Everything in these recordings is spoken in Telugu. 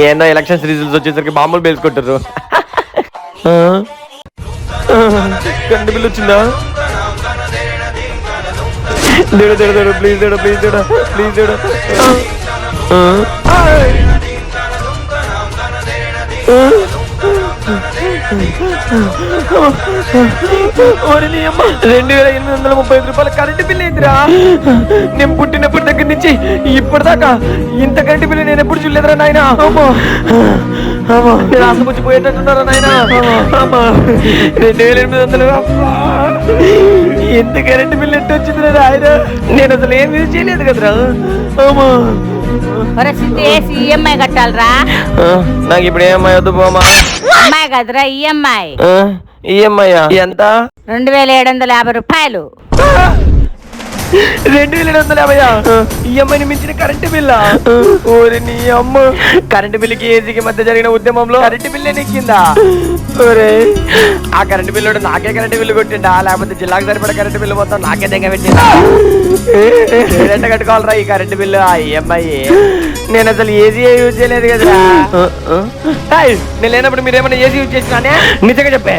ఏందో ఎలక్షన్స్ రిజల్ట్స్ వచ్చేసరికి మామూలు పేసుకుంటారు. కరెంట్ బిల్ వచ్చిందా? They do they do they do please they do please they do please they do. ₹2835 current bill ఏంటిరా? నేను పుట్టినప్పటి దగ్గర నుంచి ఇప్పటిదాకా ఇంత కరెంటు బిల్లు నేను ఎప్పుడు చూడలేదురా నాయన. నేను ఆశపచ్చిపోయేటట్టున్నారా నాయన? 2800. ఎంత కరెంటు బిల్లు ఎట్టు వచ్చిందిరా నాయన? నేను అసలు ఏం యూజ్ చేయలేదు కదరా. ఈఎంఐ కట్టాలరా. నాకు ఇప్పుడు ఏమై వద్దు పోమా. అమ్మాయి కదరా ఈఎంఐ. ఈఎంఐ ఎంత? ₹2750. 2750 ఈఎంఐని మించిన కరెంటు బిల్లా? ఓరి నీ అమ్మ. కరెంటు బిల్లుకి ఏసీకి మధ్య జరిగిన ఉద్యమంలో కరెంటు బిల్లే నెక్కిందా? ఒరే ఆ కరెంటు బిల్లు నాకే కరెంటు బిల్లు కొట్టిండా, లేకపోతే జిల్లాకు సరిపడ కరెంటు బిల్లు మొత్తం నాకే దగ్గర పెట్టిందా? ఎంత కట్టుకోవాలరా ఈ కరెంటు బిల్లు, ఆ ఈఎంఐ? నేను అసలు ఏసీ యూజ్ చేయలేదు కదరా. నేను లేనప్పుడు మీరేమన్నా ఏసీ యూజ్ చేసినానే? నిజంగా చెప్పే.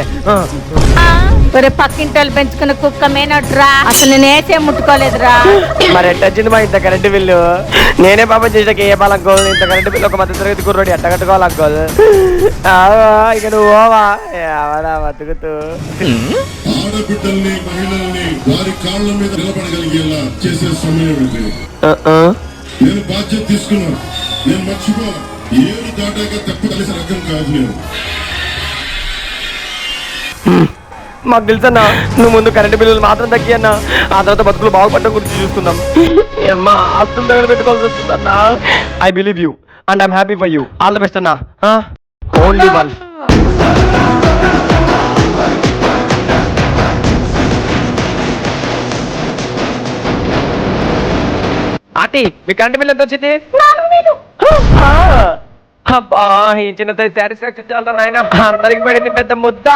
పక్కింటి వాళ్ళు పెంచుకున్న కుక్క మేనట్రా, అసలు నేను ఏసే ముట్టుకోలేదురా. మరి ఎట్ట వచ్చింది మా ఇంత కరెంటు బిల్లు? నేనే పాపం చేసాక ఏ పాలనుకోదు. ఇంత కరెంటు బిల్లు ఒక మధ్య తరగతి కుర్రోడి ఎట్ట కట్టుకోవాలనుకోదు. ఇక నువ్వు ఓవా ఎవరా బతుకుతూ. ఆడబిడ్డల్ని మహిళల్ని వారి కాళ్ళ మీద నిలబడగలిగేలా చేసే సమయం ఇది. నేను బాధ్యత తీసుకున్నా. నేను మర్చిపో. ఏడు దాటాక తప్పు కలిసి రకం కాదు నేను. మాకు తెలుసన్నా నువ్వు ముందు కరెంటు బిల్లులు మాత్రం తగ్గి అన్నా, ఆ తర్వాత బతుకులు బాగుపడడం గురించి చూసుకుందాం. అమ్మా ఆస్తుల దగ్గర పెట్టుకోవాల్సి వస్తుందన్నా. I believe you and I'm happy for you. All the best అన్నా. Only one. ఆంటీ మీ కరెంటు బిల్ ఎంత వచ్చింది? అబ్బా ఈ చిన్న సాటిస్ఫాక్షన్ చాలా నాయన. అందరికి పడింది పెద్ద ముద్ద.